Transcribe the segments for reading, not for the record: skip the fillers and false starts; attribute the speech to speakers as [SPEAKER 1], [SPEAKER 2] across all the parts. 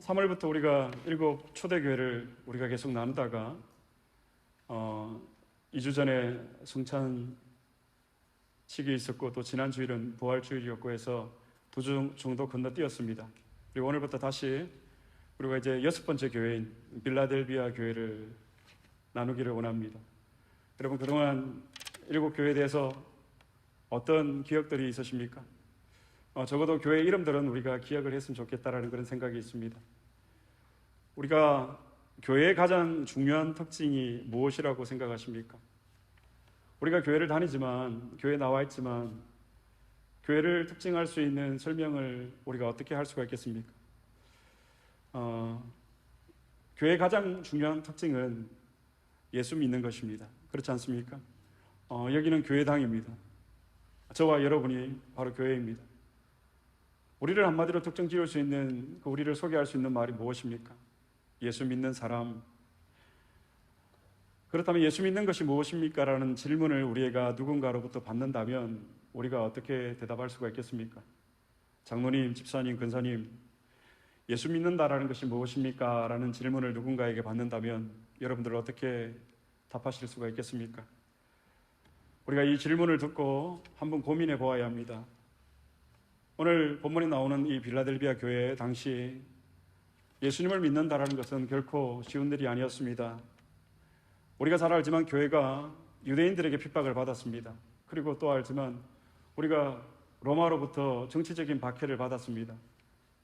[SPEAKER 1] 3월부터 우리가 7초대교회를 우리가 계속 나누다가 2주 전에 성찬식이 있었고 또 지난 주일은 부활주일이었고 해서 2주 정도 건너뛰었습니다. 그리고 오늘부터 다시 우리가 이제 6번째 교회인 빌라델비아 교회를 나누기를 원합니다. 여러분, 그동안 7교회에 대해서 어떤 기억들이 있으십니까? 적어도 교회 이름들은 우리가 기억을 했으면 좋겠다라는 그런 생각이 있습니다. 우리가 교회의 가장 중요한 특징이 무엇이라고 생각하십니까? 우리가 교회를 다니지만, 교회에 나와 있지만 교회를 특징할 수 있는 설명을 우리가 어떻게 할 수가 있겠습니까? 교회의 가장 중요한 특징은 예수 믿는 것입니다. 그렇지 않습니까? 여기는 교회당입니다. 저와 여러분이 바로 교회입니다. 우리를 한마디로 특정 지을 수 있는, 우리를 소개할 수 있는 말이 무엇입니까? 예수 믿는 사람. 그렇다면 예수 믿는 것이 무엇입니까? 라는 질문을 우리가 누군가로부터 받는다면 우리가 어떻게 대답할 수가 있겠습니까? 장로님, 집사님, 근사님, 예수 믿는다라는 것이 무엇입니까? 라는 질문을 누군가에게 받는다면 여러분들 어떻게 답하실 수가 있겠습니까? 우리가 이 질문을 듣고 한번 고민해 보아야 합니다. 오늘 본문에 나오는 이 빌라델비아 교회 당시 예수님을 믿는다라는 것은 결코 쉬운 일이 아니었습니다. 우리가 잘 알지만 교회가 유대인들에게 핍박을 받았습니다. 그리고 또 알지만 우리가 로마로부터 정치적인 박해를 받았습니다.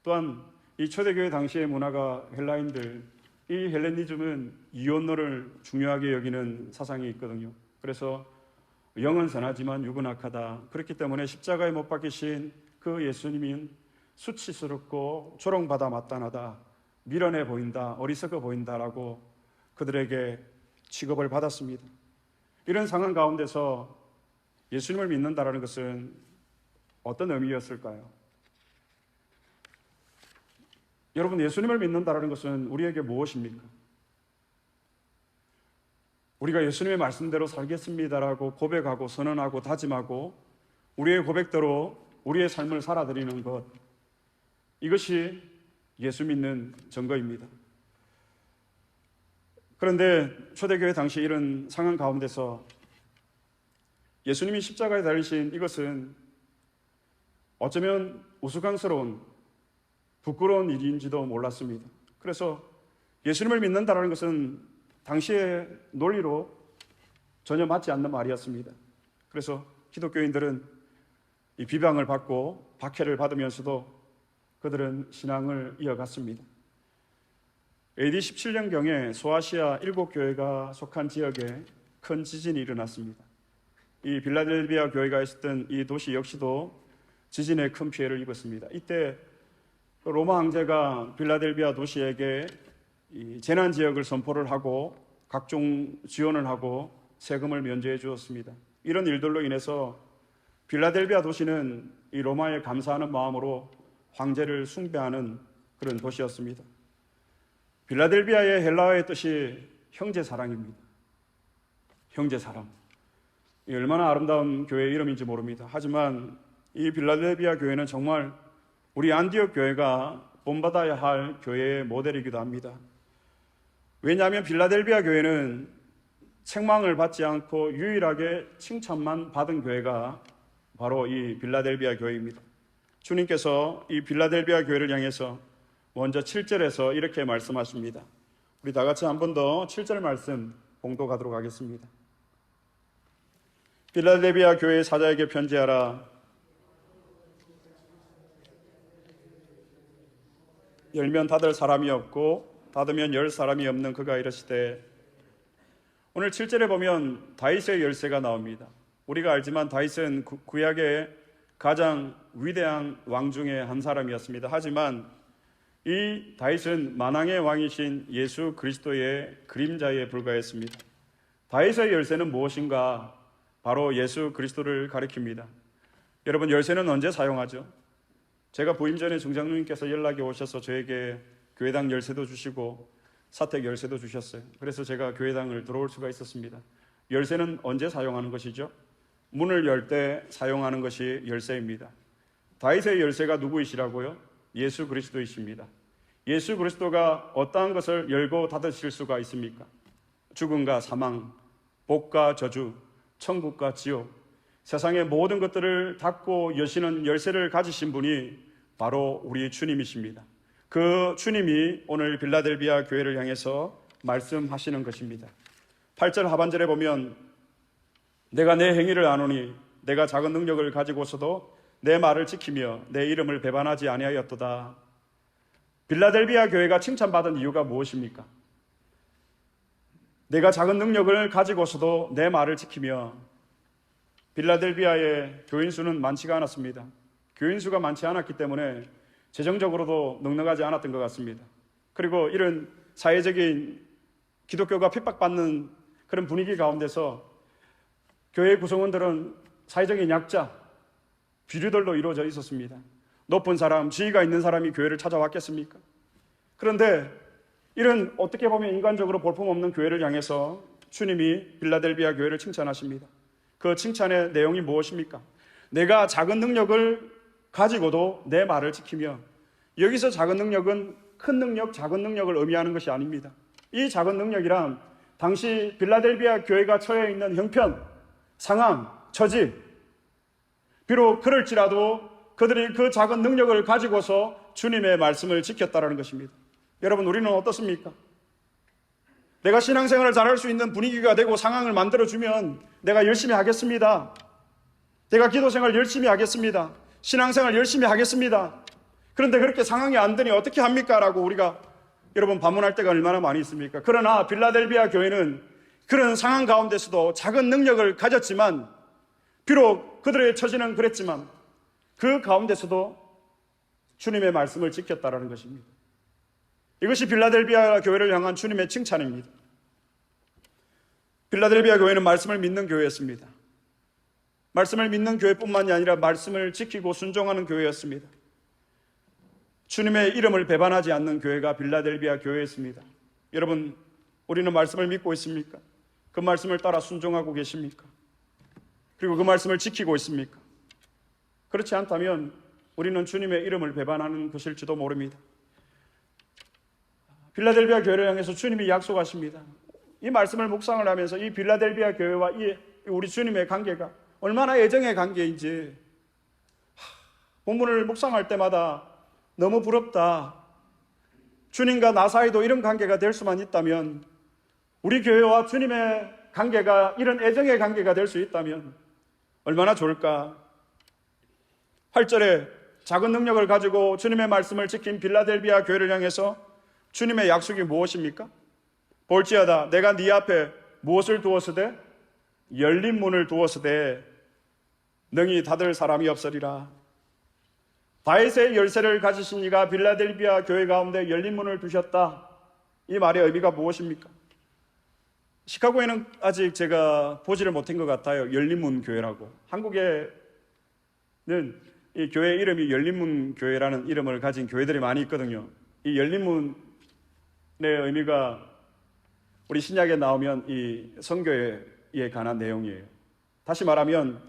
[SPEAKER 1] 또한 이 초대교회 당시의 문화가 헬라인들, 이 헬레니즘은 이혼노를 중요하게 여기는 사상이 있거든요. 그래서 영은 선하지만 육은 악하다. 그렇기 때문에 십자가에 못 박히신 그 예수님은 수치스럽고 조롱받아 마땅하다, 미련해 보인다, 어리석어 보인다라고 그들에게 취급을 받았습니다. 이런 상황 가운데서 예수님을 믿는다라는 것은 어떤 의미였을까요? 여러분, 예수님을 믿는다라는 것은 우리에게 무엇입니까? 우리가 예수님의 말씀대로 살겠습니다라고 고백하고 선언하고 다짐하고 우리의 고백대로 우리의 삶을 살아드리는 것, 이것이 예수 믿는 증거입니다. 그런데 초대교회 당시 이런 상황 가운데서 예수님이 십자가에 달리신 이것은 어쩌면 우스꽝스러운 부끄러운 일인지도 몰랐습니다. 그래서 예수님을 믿는다는 것은 당시의 논리로 전혀 맞지 않는 말이었습니다. 그래서 기독교인들은 이 비방을 받고 박해를 받으면서도 그들은 신앙을 이어갔습니다. AD 17년경에 소아시아 7교회가 속한 지역에 큰 지진이 일어났습니다. 이 빌라델비아 교회가 있었던 이 도시 역시도 지진에 큰 피해를 입었습니다. 이때 로마 황제가 빌라델비아 도시에게 이 재난 지역을 선포를 하고 각종 지원을 하고 세금을 면제해 주었습니다. 이런 일들로 인해서 빌라델비아 도시는 이 로마에 감사하는 마음으로 황제를 숭배하는 그런 도시였습니다. 빌라델비아의 헬라어의 뜻이 형제사랑입니다. 형제사랑. 얼마나 아름다운 교회 이름인지 모릅니다. 하지만 이 빌라델비아 교회는 정말 우리 안디옥 교회가 본받아야 할 교회의 모델이기도 합니다. 왜냐하면 빌라델비아 교회는 책망을 받지 않고 유일하게 칭찬만 받은 교회가 바로 이 빌라델비아 교회입니다. 주님께서 이 빌라델비아 교회를 향해서 먼저 7절에서 이렇게 말씀하십니다. 우리 다 같이 한 번 더 7절 말씀 봉독하도록 하겠습니다. 빌라델비아 교회 사자에게 편지하라. 열면 닫을 사람이 없고 닫으면 열 사람이 없는 그가 이르시되. 오늘 7절에 보면 다윗의 열쇠가 나옵니다. 우리가 알지만 다윗은 구약의 가장 위대한 왕 중에 한 사람이었습니다. 하지만 이 다윗은 만왕의 왕이신 예수 그리스도의 그림자에 불과했습니다. 다윗의 열쇠는 무엇인가? 바로 예수 그리스도를 가리킵니다. 여러분, 열쇠는 언제 사용하죠? 제가 부임 전에 중장로님께서 연락이 오셔서 저에게 교회당 열쇠도 주시고 사택 열쇠도 주셨어요. 그래서 제가 교회당을 들어올 수가 있었습니다. 열쇠는 언제 사용하는 것이죠? 문을 열 때 사용하는 것이 열쇠입니다. 다윗의 열쇠가 누구이시라고요? 예수 그리스도이십니다. 예수 그리스도가 어떠한 것을 열고 닫으실 수가 있습니까? 죽음과 사망, 복과 저주, 천국과 지옥, 세상의 모든 것들을 닫고 여시는 열쇠를 가지신 분이 바로 우리 주님이십니다. 그 주님이 오늘 빌라델비아 교회를 향해서 말씀하시는 것입니다. 8절 하반절에 보면 내가 내 행위를 아노니 내가 작은 능력을 가지고서도 내 말을 지키며 내 이름을 배반하지 아니하였도다. 빌라델비아 교회가 칭찬받은 이유가 무엇입니까? 내가 작은 능력을 가지고서도 내 말을 지키며, 빌라델비아의 교인 수는 많지가 않았습니다. 교인 수가 많지 않았기 때문에 재정적으로도 넉넉하지 않았던 것 같습니다. 그리고 이런 사회적인 기독교가 핍박받는 그런 분위기 가운데서 교회 구성원들은 사회적인 약자, 비류들로 이루어져 있었습니다. 높은 사람, 지위가 있는 사람이 교회를 찾아왔겠습니까? 그런데 이런 어떻게 보면 인간적으로 볼품없는 교회를 향해서 주님이 빌라델비아 교회를 칭찬하십니다. 그 칭찬의 내용이 무엇입니까? 내가 작은 능력을 가지고도 내 말을 지키며, 여기서 작은 능력은 큰 능력, 작은 능력을 의미하는 것이 아닙니다. 이 작은 능력이란 당시 빌라델비아 교회가 처해 있는 형편, 상황, 처지, 비록 그럴지라도 그들이 그 작은 능력을 가지고서 주님의 말씀을 지켰다라는 것입니다. 여러분, 우리는 어떻습니까? 내가 신앙생활을 잘할 수 있는 분위기가 되고 상황을 만들어주면 내가 열심히 하겠습니다. 내가 기도생활 열심히 하겠습니다. 신앙생활 열심히 하겠습니다. 그런데 그렇게 상황이 안 되니 어떻게 합니까? 라고 우리가 여러분 반문할 때가 얼마나 많이 있습니까? 그러나 빌라델비아 교회는 그런 상황 가운데서도 작은 능력을 가졌지만, 비록 그들의 처지는 그랬지만 그 가운데서도 주님의 말씀을 지켰다라는 것입니다. 이것이 빌라델비아 교회를 향한 주님의 칭찬입니다. 빌라델비아 교회는 말씀을 믿는 교회였습니다. 말씀을 믿는 교회뿐만이 아니라 말씀을 지키고 순종하는 교회였습니다. 주님의 이름을 배반하지 않는 교회가 빌라델비아 교회였습니다. 여러분, 우리는 말씀을 믿고 있습니까? 그 말씀을 따라 순종하고 계십니까? 그리고 그 말씀을 지키고 있습니까? 그렇지 않다면 우리는 주님의 이름을 배반하는 것일지도 모릅니다. 빌라델비아 교회를 향해서 주님이 약속하십니다. 이 말씀을 묵상을 하면서 이 빌라델비아 교회와 이 우리 주님의 관계가 얼마나 애정의 관계인지 본문을 묵상할 때마다 너무 부럽다. 주님과 나 사이도 이런 관계가 될 수만 있다면, 우리 교회와 주님의 관계가 이런 애정의 관계가 될 수 있다면 얼마나 좋을까. 8절에 작은 능력을 가지고 주님의 말씀을 지킨 빌라델비아 교회를 향해서 주님의 약속이 무엇입니까? 볼지어다 내가 네 앞에 무엇을 두었으되 열린 문을 두었으되 능히 닫을 사람이 없으리라. 다윗의 열쇠를 가지신 이가 빌라델비아 교회 가운데 열린 문을 두셨다. 이 말의 의미가 무엇입니까? 시카고에는 아직 제가 보지를 못한 것 같아요. 열린문 교회라고. 한국에는 이 교회 이름이 열린문 교회라는 이름을 가진 교회들이 많이 있거든요. 이 열린문의 의미가 우리 신약에 나오면 이 선교에 관한 내용이에요. 다시 말하면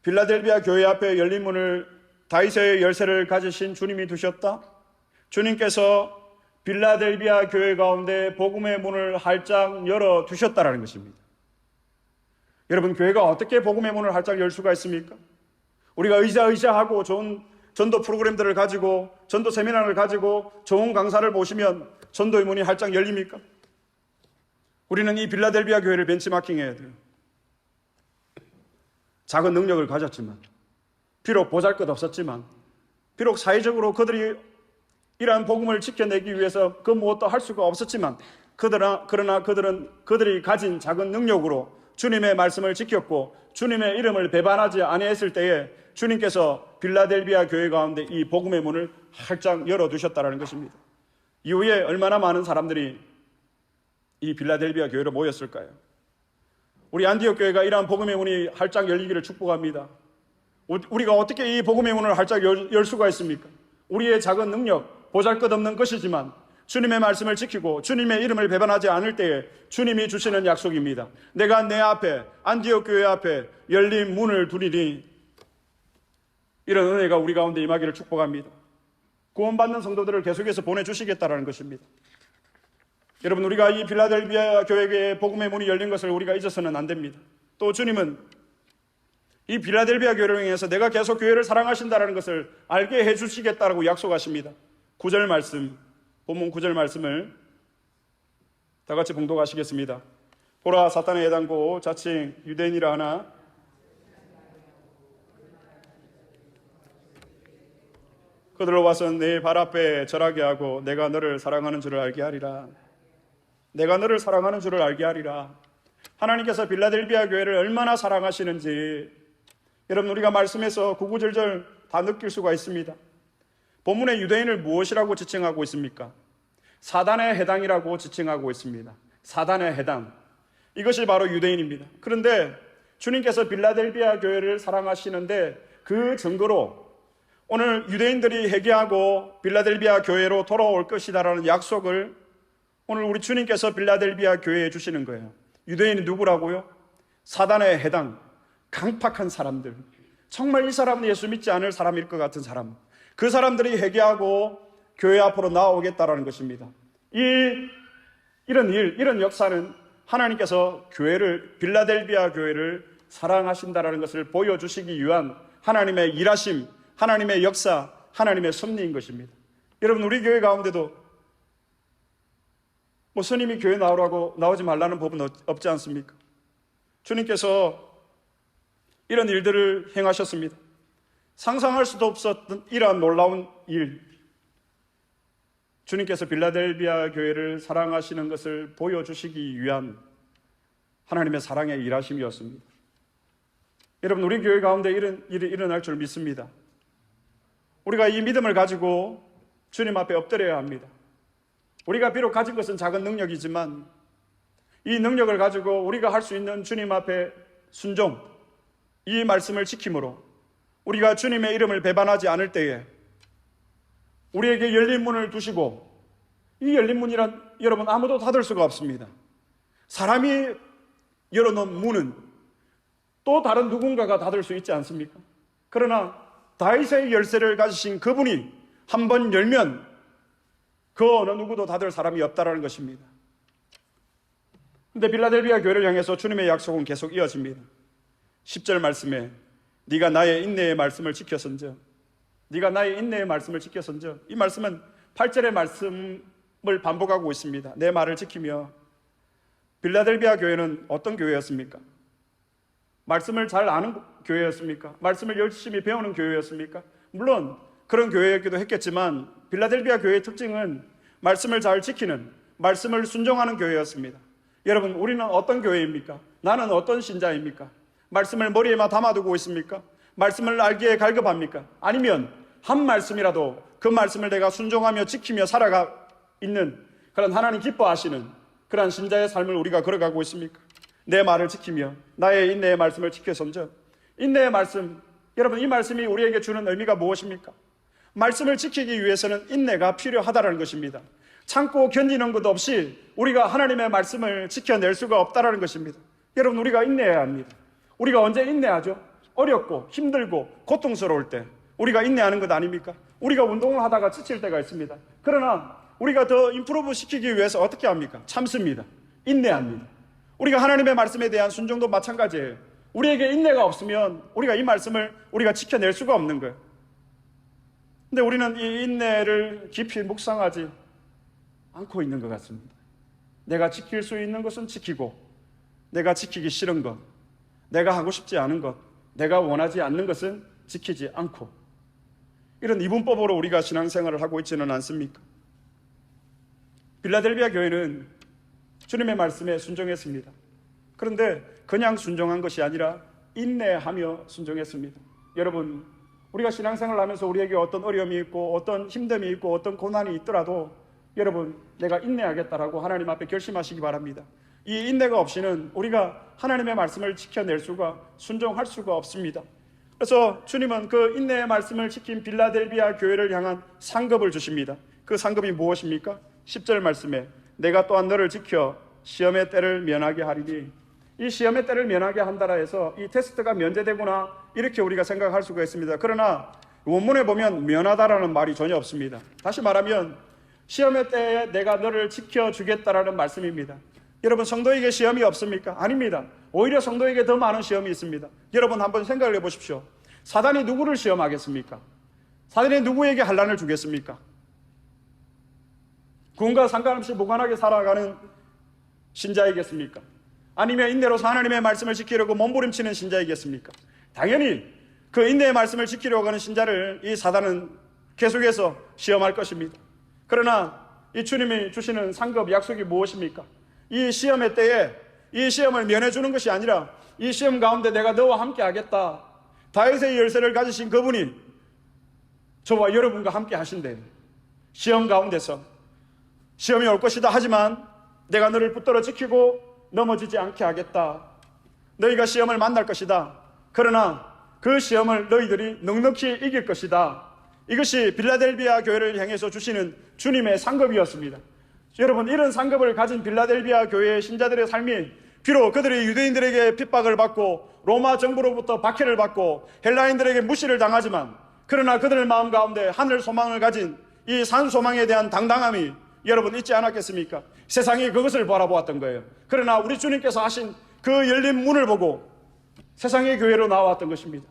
[SPEAKER 1] 빌라델비아 교회 앞에 열린 문을 다윗의 열쇠를 가지신 주님이 두셨다. 주님께서 빌라델비아 교회 가운데 복음의 문을 활짝 열어 두셨다라는 것입니다. 여러분, 교회가 어떻게 복음의 문을 활짝 열 수가 있습니까? 우리가 의자하고 좋은 전도 프로그램들을 가지고 전도 세미나를 가지고 좋은 강사를 모시면 전도의 문이 활짝 열립니까? 우리는 이 빌라델비아 교회를 벤치마킹해야 돼요. 작은 능력을 가졌지만, 비록 보잘것없었지만, 비록 사회적으로 그들이 이러한 복음을 지켜내기 위해서 그 무엇도 할 수가 없었지만, 그러나 그들은 그들이 가진 작은 능력으로 주님의 말씀을 지켰고 주님의 이름을 배반하지 아니했을 때에 주님께서 빌라델비아 교회 가운데 이 복음의 문을 활짝 열어두셨다는 것입니다. 이후에 얼마나 많은 사람들이 이 빌라델비아 교회로 모였을까요? 우리 안디옥 교회가 이러한 복음의 문이 활짝 열리기를 축복합니다. 우리가 어떻게 이 복음의 문을 활짝 열 수가 있습니까? 우리의 작은 능력, 보잘것없는 것이지만 주님의 말씀을 지키고 주님의 이름을 배반하지 않을 때에 주님이 주시는 약속입니다. 내가 내 앞에, 안디옥 교회 앞에 열린 문을 두리니, 이런 은혜가 우리 가운데 임하기를 축복합니다. 구원받는 성도들을 계속해서 보내주시겠다라는 것입니다. 여러분, 우리가 이 빌라델비아 교회의 복음의 문이 열린 것을 우리가 잊어서는 안 됩니다. 또 주님은 이 빌라델비아 교회를 통해서 내가 계속 교회를 사랑하신다는 것을 알게 해주시겠다라고 약속하십니다. 9절 말씀, 본문 9절 말씀을 다 같이 봉독하시겠습니다. 보라, 사탄의 해당고 자칭 유대인이라 하나 그들로 와서 내 발 앞에 절하게 하고 내가 너를 사랑하는 줄을 알게 하리라. 내가 너를 사랑하는 줄을 알게 하리라. 하나님께서 빌라델비아 교회를 얼마나 사랑하시는지 여러분, 우리가 말씀에서 구구절절 다 느낄 수가 있습니다. 본문의 유대인을 무엇이라고 지칭하고 있습니까? 사단의 해당이라고 지칭하고 있습니다. 사단의 해당, 이것이 바로 유대인입니다. 그런데 주님께서 빌라델비아 교회를 사랑하시는데 그 증거로 오늘 유대인들이 회개하고 빌라델비아 교회로 돌아올 것이다라는 약속을 오늘 우리 주님께서 빌라델비아 교회에 주시는 거예요. 유대인이 누구라고요? 사단의 해당, 강팍한 사람들, 정말 이 사람은 예수 믿지 않을 사람일 것 같은 사람, 그 사람들이 회개하고 교회 앞으로 나오겠다라는 것입니다. 이런 일, 이런 역사는 하나님께서 교회를, 빌라델비아 교회를 사랑하신다라는 것을 보여주시기 위한 하나님의 일하심, 하나님의 역사, 하나님의 섭리인 것입니다. 여러분, 우리 교회 가운데도 스님이 교회 나오라고 나오지 말라는 법은 없지 않습니까? 주님께서 이런 일들을 행하셨습니다. 상상할 수도 없었던 이러한 놀라운 일, 주님께서 빌라델비아 교회를 사랑하시는 것을 보여주시기 위한 하나님의 사랑의 일하심이었습니다. 여러분, 우리 교회 가운데 이런 일이 일어날 줄 믿습니다. 우리가 이 믿음을 가지고 주님 앞에 엎드려야 합니다. 우리가 비록 가진 것은 작은 능력이지만 이 능력을 가지고 우리가 할 수 있는 주님 앞에 순종, 이 말씀을 지킴으로 우리가 주님의 이름을 배반하지 않을 때에 우리에게 열린 문을 두시고, 이 열린 문이란 여러분 아무도 닫을 수가 없습니다. 사람이 열어놓은 문은 또 다른 누군가가 닫을 수 있지 않습니까? 그러나 다윗의 열쇠를 가지신 그분이 한 번 열면 그 어느 누구도 닫을 사람이 없다라는 것입니다. 그런데 빌라델비아 교회를 향해서 주님의 약속은 계속 이어집니다. 10절 말씀에 네가 나의 인내의 말씀을 지켰은즉, 네가 나의 인내의 말씀을 지켰은즉, 이 말씀은 8절의 말씀을 반복하고 있습니다. 내 말을 지키며. 빌라델비아 교회는 어떤 교회였습니까? 말씀을 잘 아는 교회였습니까? 말씀을 열심히 배우는 교회였습니까? 물론 그런 교회였기도 했겠지만 빌라델비아 교회의 특징은 말씀을 잘 지키는, 말씀을 순종하는 교회였습니다. 여러분, 우리는 어떤 교회입니까? 나는 어떤 신자입니까? 말씀을 머리에만 담아두고 있습니까? 말씀을 알기에 갈급합니까? 아니면 한 말씀이라도 그 말씀을 내가 순종하며 지키며 살아가 있는 그런 하나님 기뻐하시는 그런 신자의 삶을 우리가 걸어가고 있습니까? 내 말을 지키며 나의 인내의 말씀을 지켜선즉, 인내의 말씀, 여러분, 이 말씀이 우리에게 주는 의미가 무엇입니까? 말씀을 지키기 위해서는 인내가 필요하다는 것입니다. 참고 견디는 것 없이 우리가 하나님의 말씀을 지켜낼 수가 없다는 것입니다. 여러분, 우리가 인내해야 합니다. 우리가 언제 인내하죠? 어렵고 힘들고 고통스러울 때 우리가 인내하는 것 아닙니까? 우리가 운동을 하다가 지칠 때가 있습니다. 그러나 우리가 더 임프로브 시키기 위해서 어떻게 합니까? 참습니다. 인내합니다. 우리가 하나님의 말씀에 대한 순종도 마찬가지예요. 우리에게 인내가 없으면 우리가 이 말씀을 우리가 지켜낼 수가 없는 거예요. 근데 우리는 이 인내를 깊이 묵상하지 않고 있는 것 같습니다. 내가 지킬 수 있는 것은 지키고, 내가 지키기 싫은 것, 내가 하고 싶지 않은 것, 내가 원하지 않는 것은 지키지 않고, 이런 이분법으로 우리가 신앙생활을 하고 있지는 않습니까? 빌라델비아 교회는 주님의 말씀에 순종했습니다. 그런데 그냥 순종한 것이 아니라 인내하며 순종했습니다. 여러분, 우리가 신앙생활을 하면서 우리에게 어떤 어려움이 있고 어떤 힘듦이 있고 어떤 고난이 있더라도 여러분, 내가 인내하겠다라고 하나님 앞에 결심하시기 바랍니다. 이 인내가 없이는 우리가 하나님의 말씀을 지켜낼 수가, 순종할 수가 없습니다. 그래서 주님은 그 인내의 말씀을 지킨 빌라델비아 교회를 향한 상급을 주십니다. 그 상급이 무엇입니까? 10절 말씀에 내가 또한 너를 지켜 시험의 때를 면하게 하리니, 이 시험의 때를 면하게 한다라 해서 이 테스트가 면제되구나 이렇게 우리가 생각할 수가 있습니다. 그러나 원문에 보면 면하다라는 말이 전혀 없습니다. 다시 말하면 시험의 때에 내가 너를 지켜주겠다라는 말씀입니다. 여러분, 성도에게 시험이 없습니까? 아닙니다. 오히려 성도에게 더 많은 시험이 있습니다. 여러분 한번 생각을 해보십시오. 사단이 누구를 시험하겠습니까? 사단이 누구에게 환난을 주겠습니까? 구원과 상관없이 무관하게 살아가는 신자이겠습니까? 아니면 인내로서 하나님의 말씀을 지키려고 몸부림치는 신자이겠습니까? 당연히 그 인내의 말씀을 지키려고 하는 신자를 이 사단은 계속해서 시험할 것입니다. 그러나 이 주님이 주시는 상급 약속이 무엇입니까? 이 시험의 때에 이 시험을 면해주는 것이 아니라 이 시험 가운데 내가 너와 함께 하겠다. 다윗의 열쇠를 가지신 그분이 저와 여러분과 함께 하신대요. 시험 가운데서 시험이 올 것이다. 하지만 내가 너를 붙들어 지키고 넘어지지 않게 하겠다. 너희가 시험을 만날 것이다. 그러나 그 시험을 너희들이 넉넉히 이길 것이다. 이것이 빌라델비아 교회를 향해서 주시는 주님의 상급이었습니다. 여러분, 이런 상급을 가진 빌라델비아 교회의 신자들의 삶이 비록 그들이 유대인들에게 핍박을 받고 로마 정부로부터 박해를 받고 헬라인들에게 무시를 당하지만, 그러나 그들의 마음 가운데 하늘 소망을 가진 이 산 소망에 대한 당당함이 여러분 있지 않았겠습니까? 세상이 그것을 바라보았던 거예요. 그러나 우리 주님께서 하신 그 열린 문을 보고 세상의 교회로 나왔던 것입니다.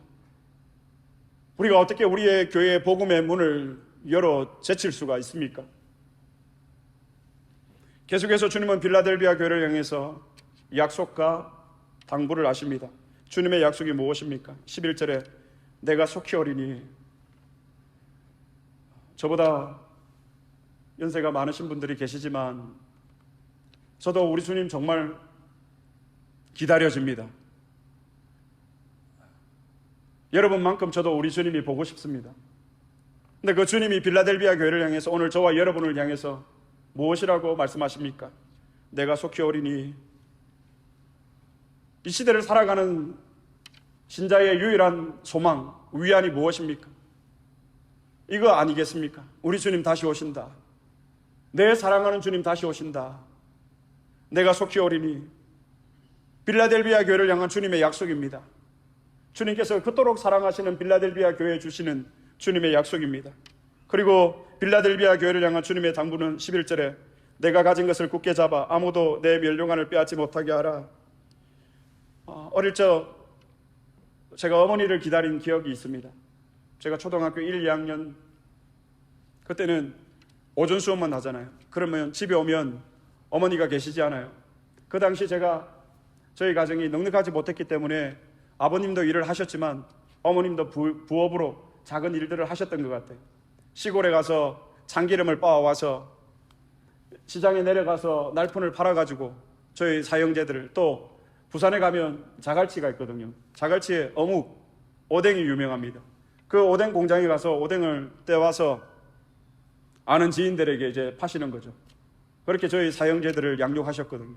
[SPEAKER 1] 우리가 어떻게 우리의 교회의 복음의 문을 열어 제칠 수가 있습니까? 계속해서 주님은 빌라델비아 교회를 향해서 약속과 당부를 하십니다. 주님의 약속이 무엇입니까? 11절에 내가 속히 오리니. 저보다 연세가 많으신 분들이 계시지만 저도 우리 주님 정말 기다려집니다. 여러분만큼 저도 우리 주님이 보고 싶습니다. 근데 그 주님이 빌라델비아 교회를 향해서 오늘 저와 여러분을 향해서 무엇이라고 말씀하십니까? 내가 속히 오리니. 이 시대를 살아가는 신자의 유일한 소망, 위안이 무엇입니까? 이거 아니겠습니까? 우리 주님 다시 오신다. 내 사랑하는 주님 다시 오신다. 내가 속히 오리니. 빌라델비아 교회를 향한 주님의 약속입니다. 주님께서 그토록 사랑하시는 빌라델비아 교회에 주시는 주님의 약속입니다. 그리고 빌라델비아 교회를 향한 주님의 당부는 11절에 내가 가진 것을 굳게 잡아 아무도 내 멸류관을 빼앗지 못하게 하라. 어릴 적 제가 어머니를 기다린 기억이 있습니다. 제가 초등학교 1, 2학년 그때는 오전 수업만 하잖아요. 그러면 집에 오면 어머니가 계시지 않아요. 그 당시 저희 가정이 넉넉하지 못했기 때문에 아버님도 일을 하셨지만 어머님도 부업으로 작은 일들을 하셨던 것 같아요. 시골에 가서 참기름을 빻아와서 시장에 내려가서 날푼을 팔아가지고 저희 사형제들, 또 부산에 가면 자갈치가 있거든요. 자갈치에 어묵, 오뎅이 유명합니다. 그 오뎅 공장에 가서 오뎅을 떼와서 아는 지인들에게 이제 파시는 거죠. 그렇게 저희 사형제들을 양육하셨거든요.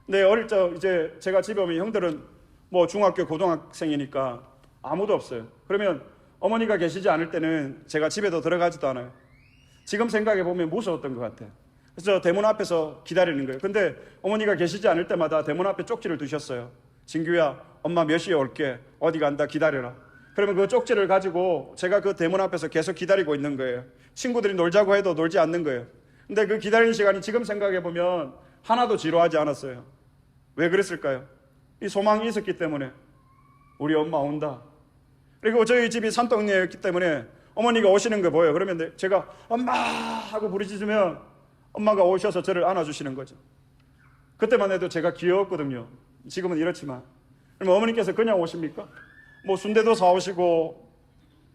[SPEAKER 1] 근데 어릴 적 이제 제가 집에 오면 형들은 뭐 중학교, 고등학생이니까 아무도 없어요. 그러면 어머니가 계시지 않을 때는 제가 집에도 들어가지도 않아요. 지금 생각해 보면 무서웠던 것 같아요. 그래서 대문 앞에서 기다리는 거예요. 근데 어머니가 계시지 않을 때마다 대문 앞에 쪽지를 두셨어요. 진규야, 엄마 몇 시에 올게. 어디 간다, 기다려라. 그러면 그 쪽지를 가지고 제가 그 대문 앞에서 계속 기다리고 있는 거예요. 친구들이 놀자고 해도 놀지 않는 거예요. 근데 그 기다리는 시간이 지금 생각해 보면 하나도 지루하지 않았어요. 왜 그랬을까요? 이 소망이 있었기 때문에. 우리 엄마 온다. 그리고 저희 집이 산동네였기 때문에 어머니가 오시는 거 보여요. 그러면 제가 엄마 하고 부르짖으면 엄마가 오셔서 저를 안아주시는 거죠. 그때만 해도 제가 귀여웠거든요. 지금은 이렇지만. 그러면 어머니께서 그냥 오십니까? 뭐 순대도 사오시고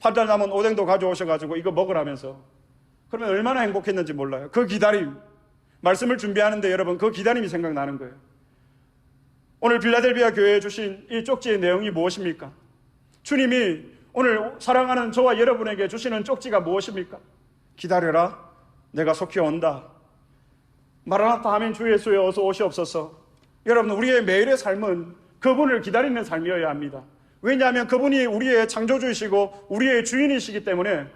[SPEAKER 1] 8달 남은 오뎅도 가져오셔가지고 이거 먹으라면서. 그러면 얼마나 행복했는지 몰라요. 그 기다림, 말씀을 준비하는데 여러분 그 기다림이 생각나는 거예요. 오늘 빌라델비아 교회에 주신 이 쪽지의 내용이 무엇입니까? 주님이 오늘 사랑하는 저와 여러분에게 주시는 쪽지가 무엇입니까? 기다려라, 내가 속히 온다. 마라나타 아멘 주 예수여 어서 오시옵소서. 여러분, 우리의 매일의 삶은 그분을 기다리는 삶이어야 합니다. 왜냐하면 그분이 우리의 창조주이시고 우리의 주인이시기 때문에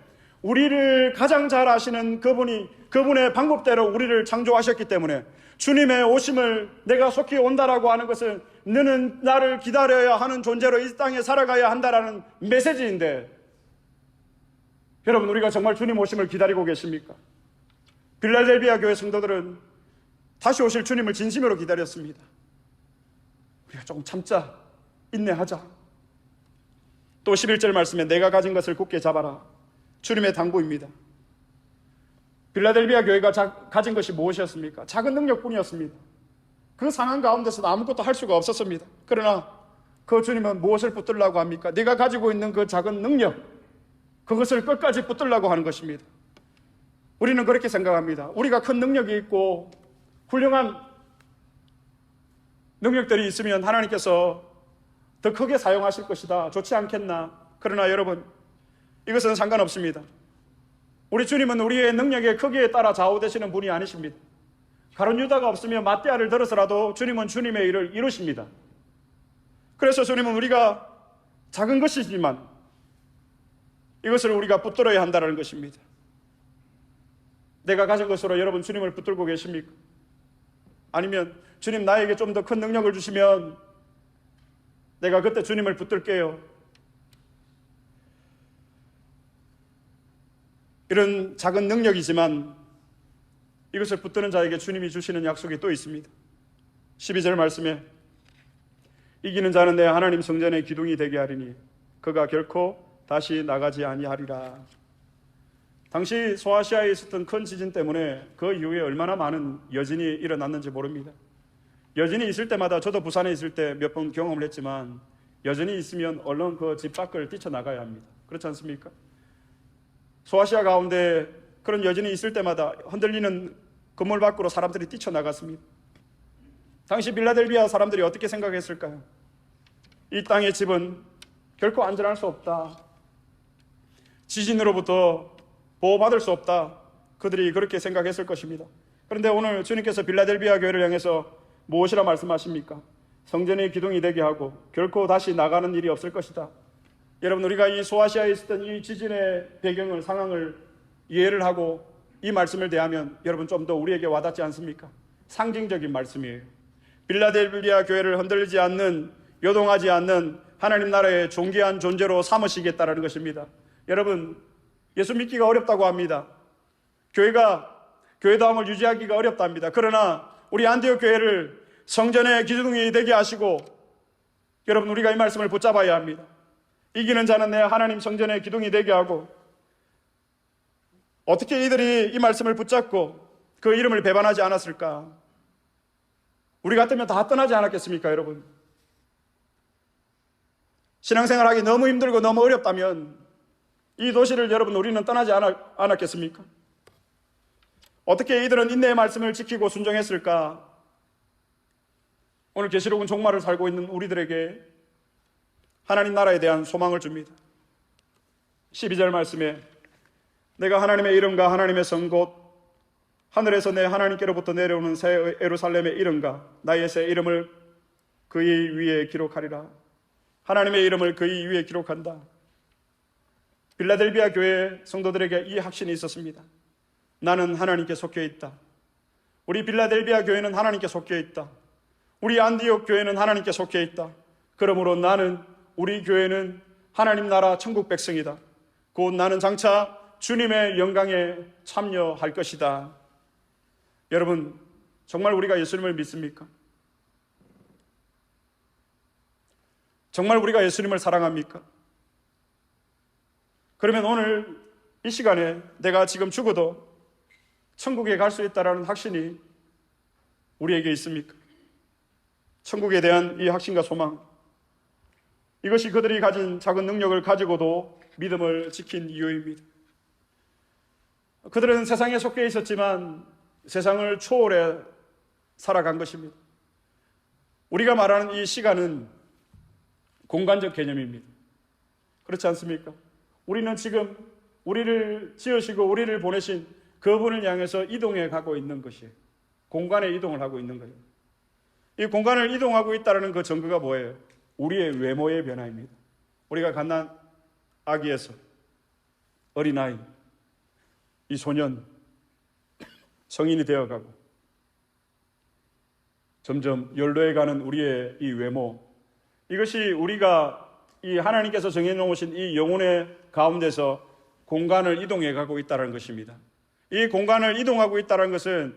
[SPEAKER 1] 우리를 가장 잘 아시는 그분의 방법대로 우리를 창조하셨기 때문에 주님의 오심을 내가 속히 온다라고 하는 것은 너는 나를 기다려야 하는 존재로 이 땅에 살아가야 한다라는 메시지인데, 여러분, 우리가 정말 주님 오심을 기다리고 계십니까? 빌라델비아 교회 성도들은 다시 오실 주님을 진심으로 기다렸습니다. 우리가 조금 참자, 인내하자. 또 11절 말씀에 내가 가진 것을 굳게 잡아라. 주님의 당부입니다. 빌라델비아 교회가 가진 것이 무엇이었습니까? 작은 능력뿐이었습니다. 그 상황 가운데서도 아무것도 할 수가 없었습니다. 그러나 그 주님은 무엇을 붙들라고 합니까? 네가 가지고 있는 그 작은 능력, 그것을 끝까지 붙들라고 하는 것입니다. 우리는 그렇게 생각합니다. 우리가 큰 능력이 있고 훌륭한 능력들이 있으면 하나님께서 더 크게 사용하실 것이다. 좋지 않겠나? 그러나 여러분, 이것은 상관없습니다. 우리 주님은 우리의 능력의 크기에 따라 좌우되시는 분이 아니십니다. 가룟 유다가 없으면 맞대야를 들어서라도 주님은 주님의 일을 이루십니다. 그래서 주님은 우리가 작은 것이지만 이것을 우리가 붙들어야 한다는 것입니다. 내가 가진 것으로 여러분 주님을 붙들고 계십니까? 아니면 주님 나에게 좀 더 큰 능력을 주시면 내가 그때 주님을 붙들게요. 이런 작은 능력이지만 이것을 붙드는 자에게 주님이 주시는 약속이 또 있습니다. 12절 말씀에 이기는 자는 내 하나님 성전의 기둥이 되게 하리니 그가 결코 다시 나가지 아니하리라. 당시 소아시아에 있었던 큰 지진 때문에 그 이후에 얼마나 많은 여진이 일어났는지 모릅니다. 여진이 있을 때마다 저도 부산에 있을 때 몇 번 경험을 했지만 여진이 있으면 얼른 그 집 밖을 뛰쳐나가야 합니다. 그렇지 않습니까? 소아시아 가운데 그런 여진이 있을 때마다 흔들리는 건물 밖으로 사람들이 뛰쳐나갔습니다. 당시 빌라델비아 사람들이 어떻게 생각했을까요? 이 땅의 집은 결코 안전할 수 없다. 지진으로부터 보호받을 수 없다. 그들이 그렇게 생각했을 것입니다. 그런데 오늘 주님께서 빌라델비아 교회를 향해서 무엇이라 말씀하십니까? 성전의 기둥이 되게 하고 결코 다시 나가는 일이 없을 것이다. 여러분, 우리가 이 소아시아에 있었던 이 지진의 배경을, 상황을 이해를 하고 이 말씀을 대하면 여러분 좀 더 우리에게 와닿지 않습니까? 상징적인 말씀이에요. 빌라델비아 교회를 흔들리지 않는, 요동하지 않는 하나님 나라의 존귀한 존재로 삼으시겠다라는 것입니다. 여러분, 예수 믿기가 어렵다고 합니다. 교회다움을 유지하기가 어렵답니다. 그러나 우리 안디옥 교회를 성전의 기둥이 되게 하시고 여러분, 우리가 이 말씀을 붙잡아야 합니다. 이기는 자는 내 하나님 성전의 기둥이 되게 하고, 어떻게 이들이 이 말씀을 붙잡고 그 이름을 배반하지 않았을까? 우리 같으면 다 떠나지 않았겠습니까, 여러분? 신앙생활하기 너무 힘들고 너무 어렵다면 이 도시를 여러분 우리는 떠나지 않았겠습니까? 어떻게 이들은 인내의 말씀을 지키고 순종했을까? 오늘 계시록은 종말을 살고 있는 우리들에게 하나님 나라에 대한 소망을 줍니다. 12절 말씀에 내가 하나님의 이름과 하나님의 성 곧 하늘에서 내 하나님께로부터 내려오는 새 예루살렘의 이름과 나의 새 이름을 그의 위에 기록하리라. 하나님의 이름을 그의 위에 기록한다. 빌라델비아 교회 성도들에게 이 확신이 있었습니다. 나는 하나님께 속해 있다. 우리 빌라델비아 교회는 하나님께 속해 있다. 우리 안디옥 교회는 하나님께 속해 있다. 그러므로 우리 교회는 하나님 나라 천국 백성이다. 곧 나는 장차 주님의 영광에 참여할 것이다. 여러분, 정말 우리가 예수님을 믿습니까? 정말 우리가 예수님을 사랑합니까? 그러면 오늘 이 시간에 내가 지금 죽어도 천국에 갈 수 있다는 확신이 우리에게 있습니까? 천국에 대한 이 확신과 소망, 이것이 그들이 가진 작은 능력을 가지고도 믿음을 지킨 이유입니다. 그들은 세상에 속해 있었지만 세상을 초월해 살아간 것입니다. 우리가 말하는 이 시간은 공간적 개념입니다. 그렇지 않습니까? 우리는 지금 우리를 지으시고 우리를 보내신 그분을 향해서 이동해 가고 있는 것이에요. 공간에 이동을 하고 있는 거예요. 이 공간을 이동하고 있다는 그 증거가 뭐예요? 우리의 외모의 변화입니다. 우리가 갓난 아기에서 어린아이, 이 소년, 성인이 되어가고 점점 연로해가는 우리의 이 외모, 이것이 우리가 이 하나님께서 정해놓으신 이 영혼의 가운데서 공간을 이동해 가고 있다는 것입니다. 이 공간을 이동하고 있다는 것은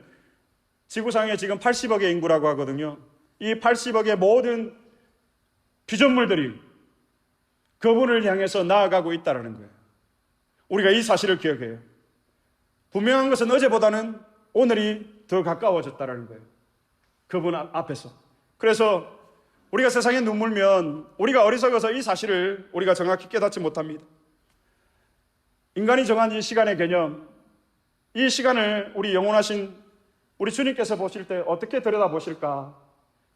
[SPEAKER 1] 지구상에 지금 80억의 인구라고 하거든요. 이 80억의 모든 피조물들이 그분을 향해서 나아가고 있다는 거예요. 우리가 이 사실을 기억해요. 분명한 것은 어제보다는 오늘이 더 가까워졌다는 거예요. 그분 앞에서. 그래서 우리가 세상에 눈물면 우리가 어리석어서 이 사실을 우리가 정확히 깨닫지 못합니다. 인간이 정한 이 시간의 개념, 이 시간을 우리 영원하신 우리 주님께서 보실 때 어떻게 들여다보실까?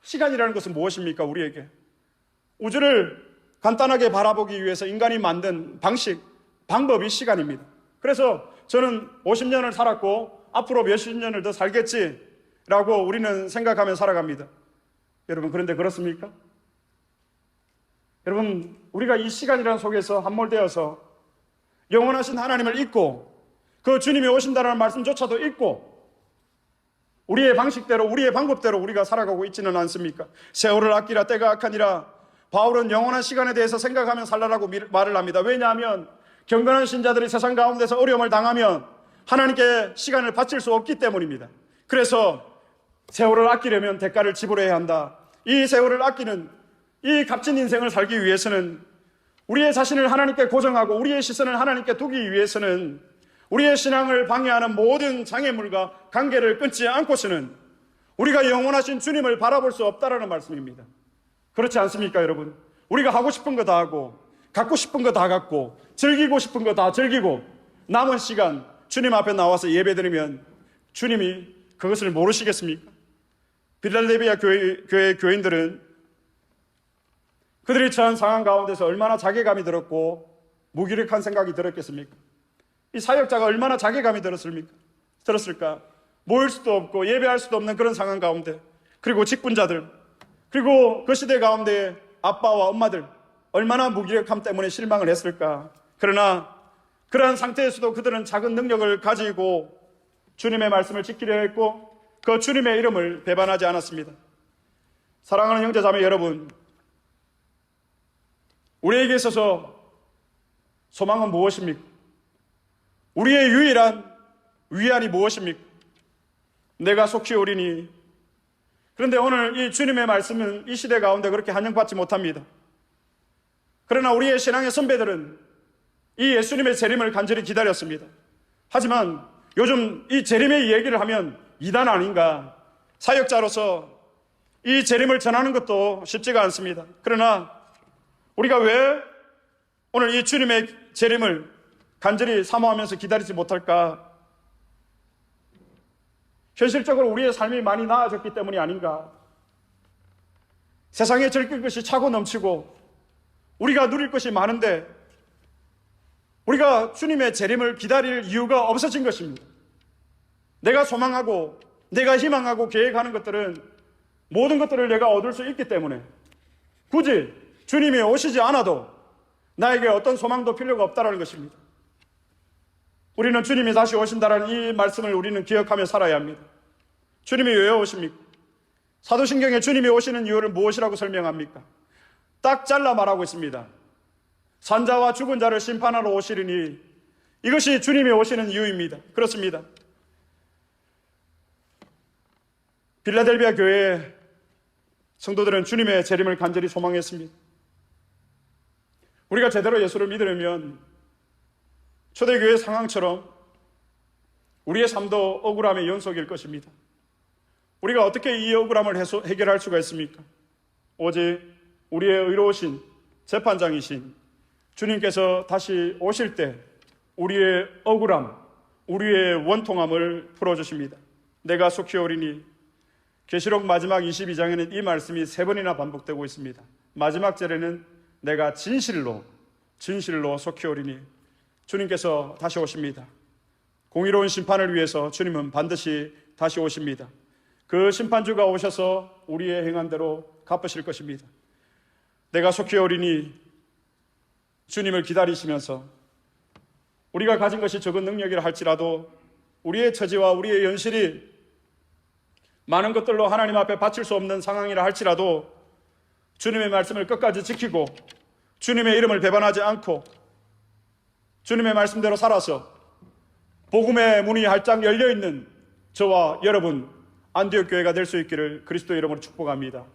[SPEAKER 1] 시간이라는 것은 무엇입니까? 우리에게 우주를 간단하게 바라보기 위해서 인간이 만든 방법이 시간입니다. 그래서 저는 50년을 살았고 앞으로 몇십 년을 더 살겠지라고 우리는 생각하며 살아갑니다. 여러분, 그런데 그렇습니까? 여러분, 우리가 이 시간이라는 속에서 함몰되어서 영원하신 하나님을 잊고 그 주님이 오신다는 말씀조차도 잊고 우리의 방식대로 우리의 방법대로 우리가 살아가고 있지는 않습니까? 세월을 아끼라 때가 악하니라. 바울은 영원한 시간에 대해서 생각하며 살라라고 말을 합니다. 왜냐하면 경건한 신자들이 세상 가운데서 어려움을 당하면 하나님께 시간을 바칠 수 없기 때문입니다. 그래서 세월을 아끼려면 대가를 지불해야 한다. 이 세월을 아끼는 이 값진 인생을 살기 위해서는 우리의 자신을 하나님께 고정하고 우리의 시선을 하나님께 두기 위해서는 우리의 신앙을 방해하는 모든 장애물과 관계를 끊지 않고서는 우리가 영원하신 주님을 바라볼 수 없다라는 말씀입니다. 그렇지 않습니까, 여러분? 우리가 하고 싶은 거 다 하고 갖고 싶은 거 다 갖고 즐기고 싶은 거 다 즐기고 남은 시간 주님 앞에 나와서 예배드리면 주님이 그것을 모르시겠습니까? 빌라델비아 교회 교인들은 그들이 처한 상황 가운데서 얼마나 자괴감이 들었고 무기력한 생각이 들었겠습니까? 이 사역자가 얼마나 자괴감이 들었을까? 모일 수도 없고 예배할 수도 없는 그런 상황 가운데, 그리고 직분자들, 그리고 그 시대 가운데 아빠와 엄마들 얼마나 무기력함 때문에 실망을 했을까? 그러나 그러한 상태에서도 그들은 작은 능력을 가지고 주님의 말씀을 지키려 했고 그 주님의 이름을 배반하지 않았습니다. 사랑하는 형제자매 여러분, 우리에게 있어서 소망은 무엇입니까? 우리의 유일한 위안이 무엇입니까? 내가 속히 오리니. 그런데 오늘 이 주님의 말씀은 이 시대 가운데 그렇게 환영받지 못합니다. 그러나 우리의 신앙의 선배들은 이 예수님의 재림을 간절히 기다렸습니다. 하지만 요즘 이 재림의 얘기를 하면 이단 아닌가, 사역자로서 이 재림을 전하는 것도 쉽지가 않습니다. 그러나 우리가 왜 오늘 이 주님의 재림을 간절히 사모하면서 기다리지 못할까? 현실적으로 우리의 삶이 많이 나아졌기 때문이 아닌가? 세상에 즐길 것이 차고 넘치고 우리가 누릴 것이 많은데 우리가 주님의 재림을 기다릴 이유가 없어진 것입니다. 내가 소망하고 내가 희망하고 계획하는 것들은 모든 것들을 내가 얻을 수 있기 때문에 굳이 주님이 오시지 않아도 나에게 어떤 소망도 필요가 없다는 것입니다. 우리는 주님이 다시 오신다는 이 말씀을 우리는 기억하며 살아야 합니다. 주님이 왜 오십니까? 사도신경에 주님이 오시는 이유를 무엇이라고 설명합니까? 딱 잘라 말하고 있습니다. 산자와 죽은 자를 심판하러 오시리니, 이것이 주님이 오시는 이유입니다. 그렇습니다. 빌라델비아 교회의 성도들은 주님의 재림을 간절히 소망했습니다. 우리가 제대로 예수를 믿으려면 초대교회 상황처럼 우리의 삶도 억울함의 연속일 것입니다. 우리가 어떻게 이 억울함을 해결할 수가 있습니까? 오직 우리의 의로우신 재판장이신 주님께서 다시 오실 때 우리의 억울함, 우리의 원통함을 풀어주십니다. 내가 속히 오리니. 계시록 마지막 22장에는 이 말씀이 3번이나 반복되고 있습니다. 마지막 절에는 내가 진실로 속히 오리니. 주님께서 다시 오십니다. 공의로운 심판을 위해서 주님은 반드시 다시 오십니다. 그 심판주가 오셔서 우리의 행한 대로 갚으실 것입니다. 내가 속히 오리니. 주님을 기다리시면서 우리가 가진 것이 적은 능력이라 할지라도 우리의 처지와 우리의 연실이 많은 것들로 하나님 앞에 바칠 수 없는 상황이라 할지라도 주님의 말씀을 끝까지 지키고 주님의 이름을 배반하지 않고 주님의 말씀대로 살아서 복음의 문이 활짝 열려있는 저와 여러분 안디옥 교회가 될 수 있기를 그리스도의 이름으로 축복합니다.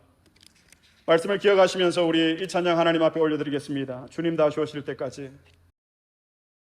[SPEAKER 1] 말씀을 기억하시면서 우리 이 찬양 하나님 앞에 올려드리겠습니다. 주님 다시 오실 때까지